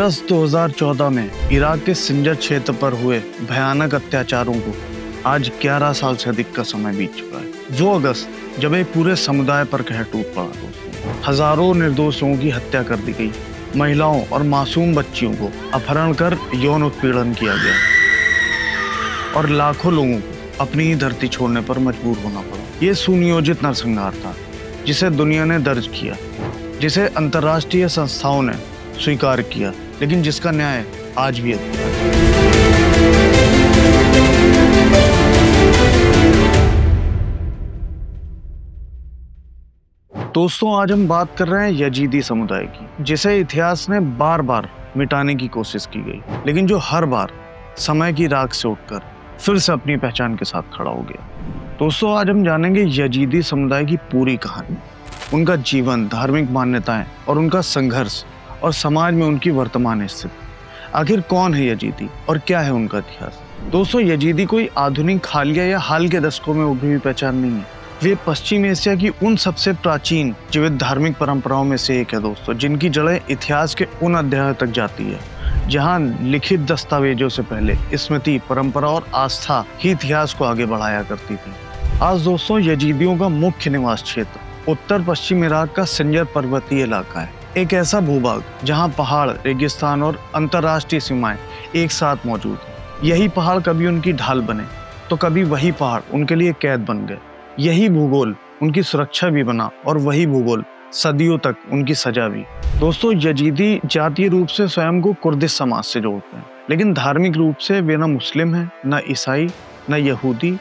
अगस्त 2014 में इराक के सिंजर क्षेत्र पर हुए भयानक अत्याचारों को आज 11 साल से अधिक का समय बीत चुका है। वो अगस्त जब एक पूरे समुदाय पर कहर टूट पड़ा दोस्तों। हजारों निर्दोष लोगों की हत्या कर दी गई, महिलाओं और मासूम बच्चियों को अपहरण कर यौन उत्पीड़न किया गया और लाखों लोगों को अपनी ही धरती छोड़ने पर मजबूर होना पड़ा। ये सुनियोजित नरसंहार था जिसे दुनिया ने दर्ज किया, जिसे अंतर्राष्ट्रीय संस्थाओं ने स्वीकार किया, लेकिन जिसका न्याय आज भी अधूरा है। दोस्तों, आज हम बात कर रहे हैं यजीदी समुदाय की, जिसे इतिहास ने बार बार मिटाने की कोशिश की गई, लेकिन जो हर बार समय की राख से उठकर फिर से अपनी पहचान के साथ खड़ा हो गया। दोस्तों, आज हम जानेंगे यजीदी समुदाय की पूरी कहानी, उनका जीवन, धार्मिक मान्यताएं और उनका संघर्ष और समाज में उनकी वर्तमान स्थिति। आखिर कौन है यजीदी और क्या है उनका इतिहास? दोस्तों, यजीदी कोई आधुनिक हालिया या हाल के दशकों में उभरी हुई पहचान नहीं है। वे पश्चिम एशिया की उन सबसे प्राचीन जीवित धार्मिक परंपराओं में से एक है दोस्तों, जिनकी जड़ें इतिहास के उन अध्यायों तक जाती है जहां लिखित दस्तावेजों से पहले स्मृति, परंपरा और आस्था ही इतिहास को आगे बढ़ाया करती थी। आज दोस्तों, यजीदियों का मुख्य निवास क्षेत्र उत्तर पश्चिम इराक का सिंजर पर्वतीय इलाका है, एक ऐसा भूभाग जहां पहाड़, रेगिस्तान और अंतर्राष्ट्रीय सीमाएं एक साथ मौजूद हैं। यही पहाड़ कभी उनकी ढाल बने तो कभी वही पहाड़ उनके लिए कैद बन गए। यही भूगोल उनकी सुरक्षा भी बना और वही भूगोल सदियों तक उनकी सजा भी। दोस्तों, यजीदी जातीय रूप से स्वयं को कुर्दिश समाज से जोड़ते हैं, लेकिन धार्मिक रूप से वे न मुस्लिम हैं, न ईसाई, न यहूदी।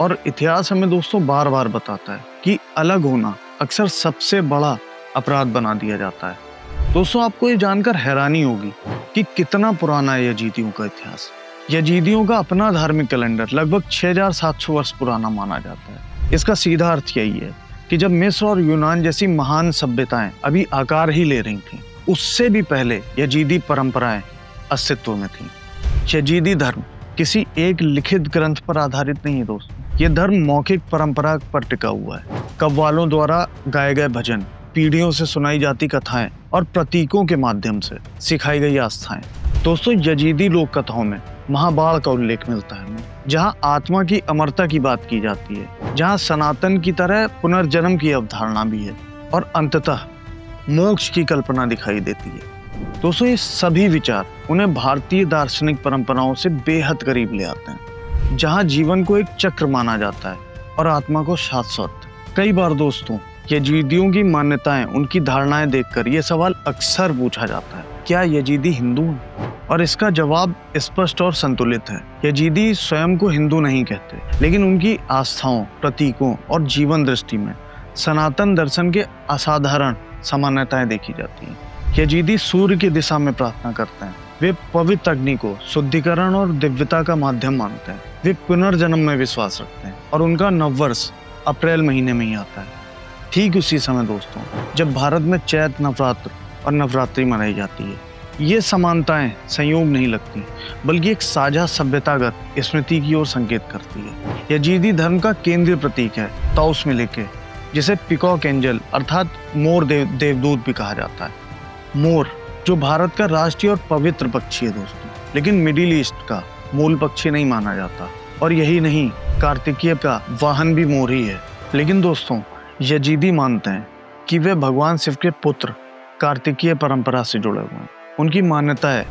और इतिहास हमें दोस्तों बार बार बताता है कि अलग होना अक्सर सबसे बड़ा अपराध बना दिया जाता है। दोस्तों, आपको ये जानकर हैरानी होगी कि कितना पुराना है यजीदियों का इतिहास। यजीदियों का अपना धार्मिक कैलेंडर लगभग 6700 वर्ष पुराना माना जाता है। इसका सीधा अर्थ यही है कि जब मिस्र और यूनान जैसी महान सभ्यताएं अभी आकार ही ले रही थीं, उससे भी पहले यजीदी परंपराएं अस्तित्व में थीं। यजीदी धर्म किसी एक लिखित ग्रंथ पर आधारित नहीं है दोस्तों। ये धर्म मौखिक परंपरा पर टिका हुआ है। कव्वालों द्वारा गाए गए भजन, पीढ़ियों से सुनाई जाती कथाएं और प्रतीकों के माध्यम से सिखाई गई आस्थाएं। दोस्तों, यजीदी लोक कथाओं में महाबाढ़ का उल्लेख मिलता है, जहां आत्मा की अमरता की बात की जाती है, जहां सनातन की तरह पुनर्जन्म की अवधारणा भी है और अंततः मोक्ष की कल्पना दिखाई देती है। दोस्तों, ये सभी विचार उन्हें भारतीय दार्शनिक परंपराओं से बेहद करीब ले आते हैं, जहां जीवन को एक चक्र माना जाता है और आत्मा को शाश्वत। कई बार दोस्तों, यजीदियों की मान्यताएं, उनकी धारणाएं देखकर यह सवाल अक्सर पूछा जाता है, क्या यजीदी हिंदू हैं? और इसका जवाब स्पष्ट और संतुलित है। यजीदी स्वयं को हिंदू नहीं कहते, लेकिन उनकी आस्थाओं, प्रतीकों और जीवन दृष्टि में सनातन दर्शन के असाधारण समानताएं देखी जाती हैं। यजीदी सूर्य की दिशा में प्रार्थना करते हैं। वे पवित्र अग्नि को शुद्धिकरण और दिव्यता का माध्यम मानते हैं। वे पुनर्जन्म में विश्वास रखते हैं और उनका नववर्ष अप्रैल महीने में ही आता है, ठीक उसी समय दोस्तों जब भारत में चैत नवरात्र और नवरात्रि मनाई जाती है। ये समानताएं संयोग नहीं लगती, बल्कि एक साझा सभ्यतागत स्मृति की ओर संकेत करती है। यजीदी धर्म का केंद्रीय प्रतीक है ताउस मिलेके, जिसे पिकॉक एंजल अर्थात मोर देवदूत भी कहा जाता है। मोर जो भारत का राष्ट्रीय और पवित्र पक्षी है दोस्तों, लेकिन मिडिल ईस्ट का मूल पक्षी नहीं माना जाता। और यही नहीं, कार्तिकेय का वाहन भी मोर ही है। लेकिन दोस्तों, यजीदी मानते हैं कि वे भगवान शिव के पुत्र कार्तिकेय परंपरा से जुड़े हुए हैं। उनकी मान्यता है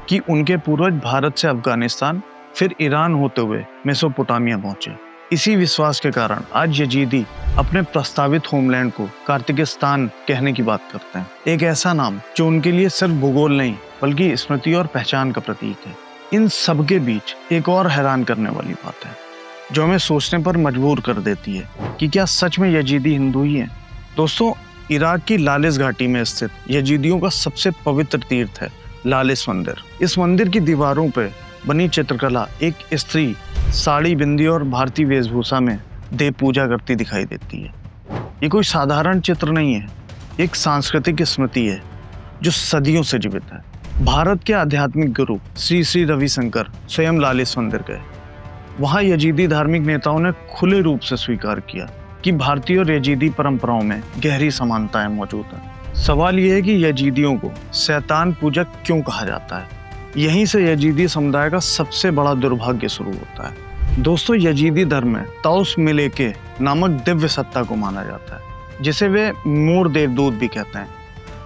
कि उनके पूर्वज भारत से अफगानिस्तान, फिर ईरान होते हुए मेसोपोटामिया पहुंचे। इसी विश्वास के कारण आज यजीदी अपने प्रस्तावित होमलैंड को कार्तिकिस्तान कहने की बात करते हैं, एक ऐसा नाम जो उनके लिए सिर्फ भूगोल नहीं बल्कि स्मृति और पहचान का प्रतीक है। इन सबके बीच एक और हैरान करने वाली बात है जो हमें सोचने पर मजबूर कर देती है कि क्या सच में यजीदी हिंदू ही हैं? दोस्तों, इराक की लालिस घाटी में स्थित यजीदियों का सबसे पवित्र तीर्थ है लालिस मंदिर। इस मंदिर की दीवारों पर बनी चित्रकला एक स्त्री साड़ी, बिंदी और भारतीय वेशभूषा में देव पूजा करती दिखाई देती है। ये कोई साधारण चित्र नहीं है, एक सांस्कृतिक स्मृति है जो सदियों से जीवित है। भारत के आध्यात्मिक गुरु श्री श्री रविशंकर स्वयं लालिस मंदिर गए। वहाँ यजीदी धार्मिक नेताओं ने खुले रूप से स्वीकार किया कि भारतीय और यजीदी परंपराओं में गहरी समानताएं मौजूद हैं। सवाल यह है कि यजीदियों को शैतान पूजक क्यों कहा जाता है। यहीं से यजीदी समुदाय का सबसे बड़ा दुर्भाग्य शुरू होता है। दोस्तों, यजीदी धर्म में ताउस मिलेके नामक दिव्य सत्ता को माना जाता है, जिसे वे मोर देवदूत भी कहते हैं।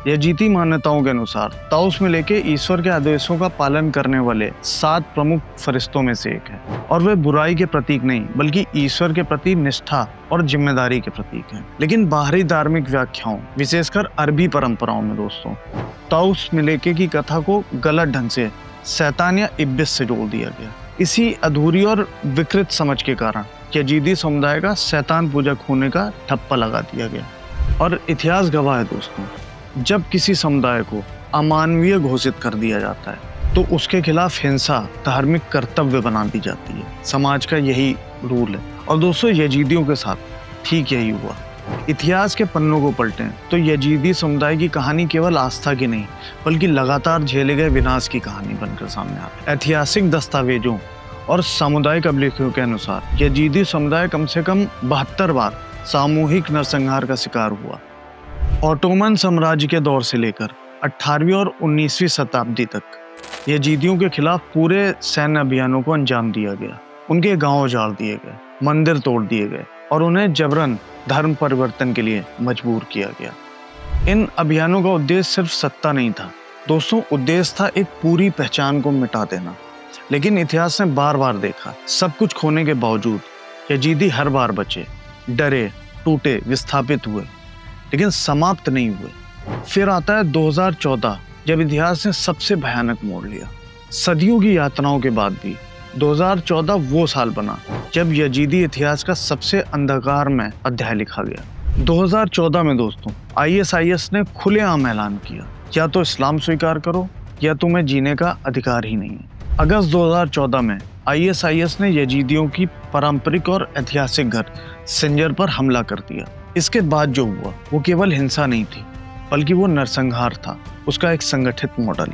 यजीदी मान्यताओं के अनुसार ताउस मिलेके ईश्वर के आदेशों का पालन करने वाले 7 प्रमुख फरिश्तों में से एक है, और वे बुराई के प्रतीक नहीं बल्कि ईश्वर के प्रति निष्ठा और जिम्मेदारी के प्रतीक हैं। लेकिन बाहरी धार्मिक व्याख्याओं, विशेषकर अरबी परंपराओं में दोस्तों, ताउस मिलेके की कथा को गलत ढंग से शैतान या इब्लिस से जोड़ दिया गया। इसी अधूरी और विकृत समझ के कारण यजीदी समुदाय का शैतान पूजक होने का ठप्पा लगा दिया गया। और इतिहास गवाह है दोस्तों, जब किसी समुदाय को अमानवीय घोषित कर दिया जाता है तो उसके खिलाफ हिंसा धार्मिक कर्तव्य बना दी जाती है। समाज का यही रूल है। और दोस्तों, यजीदियों के साथ ठीक यही हुआ। इतिहास के पन्नों को पलटें तो यजीदी समुदाय की कहानी केवल आस्था की नहीं बल्कि लगातार झेले गए विनाश की कहानी बनकर सामने आती है। ऐतिहासिक दस्तावेजों और सामुदायिक अभिलेखों के अनुसार यजीदी समुदाय कम से कम 72 बार सामूहिक नरसंहार का शिकार हुआ। ऑटोमन साम्राज्य के दौर से लेकर 18वीं और 19वीं शताब्दी तक यजीदियों के खिलाफ पूरे सैन्य अभियानों को अंजाम दिया गया। उनके गांव उजाड़ दिए गए, मंदिर तोड़ दिए गए और उन्हें जबरन धर्म परिवर्तन के लिए मजबूर किया गया। इन अभियानों का उद्देश्य सिर्फ सत्ता नहीं था दोस्तों, उद्देश्य था एक पूरी पहचान को मिटा देना। लेकिन इतिहास ने बार बार देखा, सब कुछ खोने के बावजूद यजीदी हर बार बचे, डरे, टूटे, विस्थापित हुए, लेकिन समाप्त नहीं हुए। फिर आता है 2014, जब इतिहास ने सबसे भयानक मोड़ लिया। सदियों की यातनाओं के बाद भी 2014 वो साल बना जब यजीदी इतिहास का सबसे अंधकार में अध्याय लिखा गया। 2014 में दोस्तों, ISIS ने खुलेआम ऐलान किया, या तो इस्लाम स्वीकार करो या तुम्हें जीने का अधिकार ही नहीं है। अगस्त 2014 में ISIS ने यजीदियों की पारंपरिक और ऐतिहासिक घर सिंजर पर हमला कर दिया। इसके बाद जो हुआ वो केवल हिंसा नहीं थी बल्कि वो नरसंहार था, उसका एक संगठित मॉडल।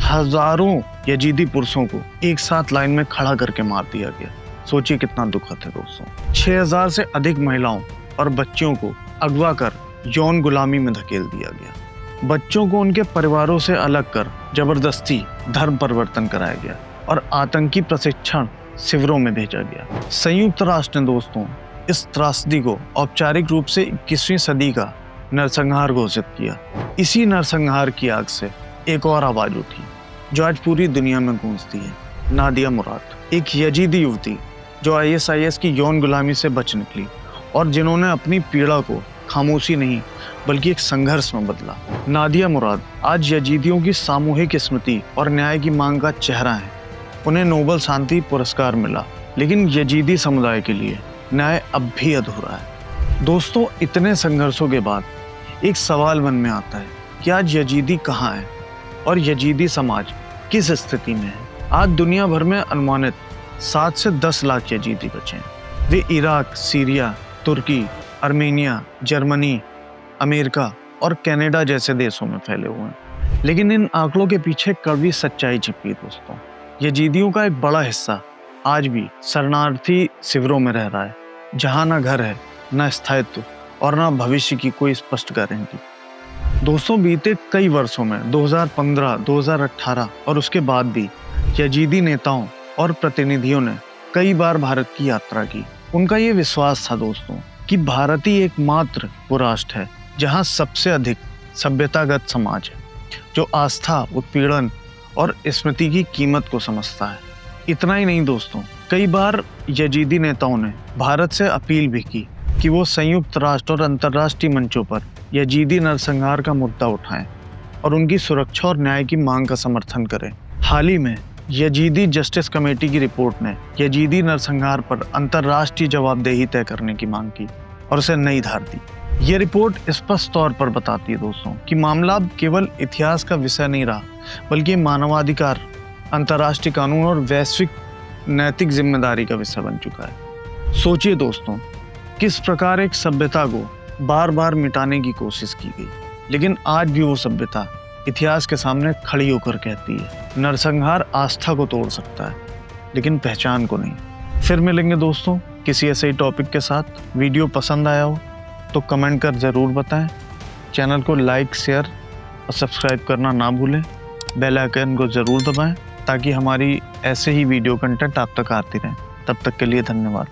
हजारों यजीदी पुरुषों को एक साथ लाइन में खड़ा करके मार दिया गया। सोचिए कितना दुखद है दोस्तों। 6000 से अधिक महिलाओं और बच्चियों को अगवा कर यौन गुलामी में धकेल दिया गया। बच्चों को उनके परिवारों से अलग कर जबरदस्ती धर्म परिवर्तन कराया गया और आतंकी प्रशिक्षण शिविरों में भेजा गया। संयुक्त राष्ट्र ने दोस्तों इस त्रासदी को औपचारिक रूप से 21वीं सदी का नरसंहार घोषित किया। इसी नरसंहार की आग से एक और आवाज उठी जो आज पूरी दुनिया में गूंजती है। नादिया मुराद, एक यजीदी युवती जो ISIS की यौन गुलामी से बच निकली और जिन्होंने अपनी पीड़ा को खामोशी नहीं बल्कि एक संघर्ष में बदला। नादिया मुराद आज यजीदियों की सामूहिक स्मृति और न्याय की मांग का चेहरा है। उन्हें नोबेल शांति पुरस्कार मिला, लेकिन यजीदी समुदाय के लिए न्याय अब भी अधूरा है। दोस्तों, इतने संघर्षों के बाद एक सवाल मन में आता है कि आज यजीदी कहाँ है और यजीदी समाज किस स्थिति में है। आज दुनिया भर में अनुमानित 7 से 10 लाख यजीदी बचे हैं। वे इराक, सीरिया, तुर्की, आर्मेनिया, जर्मनी, अमेरिका और कनाडा जैसे देशों में फैले हुए हैं। लेकिन इन आंकड़ों के पीछे कड़वी सच्चाई छिपी है दोस्तों। यजीदियों का एक बड़ा हिस्सा आज भी शरणार्थी शिविरों में रह रहा है, जहां ना घर है, ना स्थायित्व और ना भविष्य की कोई स्पष्ट गारंटी। दोस्तों, बीते कई वर्षों में 2015, 2018 और उसके बाद भी यजीदी नेताओं और प्रतिनिधियों ने कई बार भारत की यात्रा की। उनका ये विश्वास था दोस्तों कि भारत ही एकमात्र वो राष्ट्र है जहां सबसे अधिक सभ्यतागत समाज है, जो आस्था, उत्पीड़न और स्मृति की कीमत को समझता है। इतना ही नहीं दोस्तों, कई बार यजीदी नेताओं ने भारत से अपील भी की कि वो संयुक्त राष्ट्र और अंतर्राष्ट्रीय मंचों पर यजीदी नरसंहार का मुद्दा उठाएं और उनकी सुरक्षा और न्याय की मांग का समर्थन करें। हाल ही में यजीदी जस्टिस कमेटी की रिपोर्ट ने यजीदी नरसंहार पर अंतर्राष्ट्रीय जवाबदेही तय करने की मांग की और उसे नई धार दी। ये रिपोर्ट स्पष्ट तौर पर बताती है दोस्तों कि मामला अब केवल इतिहास का विषय नहीं रहा, बल्कि मानवाधिकार, अंतर्राष्ट्रीय कानून और वैश्विक नैतिक जिम्मेदारी का विषय बन चुका है। सोचिए दोस्तों, किस प्रकार एक सभ्यता को बार बार मिटाने की कोशिश की गई, लेकिन आज भी वो सभ्यता इतिहास के सामने खड़ी होकर कहती है, नरसंहार आस्था को तोड़ सकता है लेकिन पहचान को नहीं। फिर मिलेंगे दोस्तों किसी ऐसे ही टॉपिक के साथ। वीडियो पसंद आया हो तो कमेंट कर जरूर बताएं। चैनल को लाइक, शेयर और सब्सक्राइब करना ना भूलें। बेल आइकन को ज़रूर दबाएं ताकि हमारी ऐसे ही वीडियो कंटेंट आप तक आती रहें। तब तक के लिए धन्यवाद।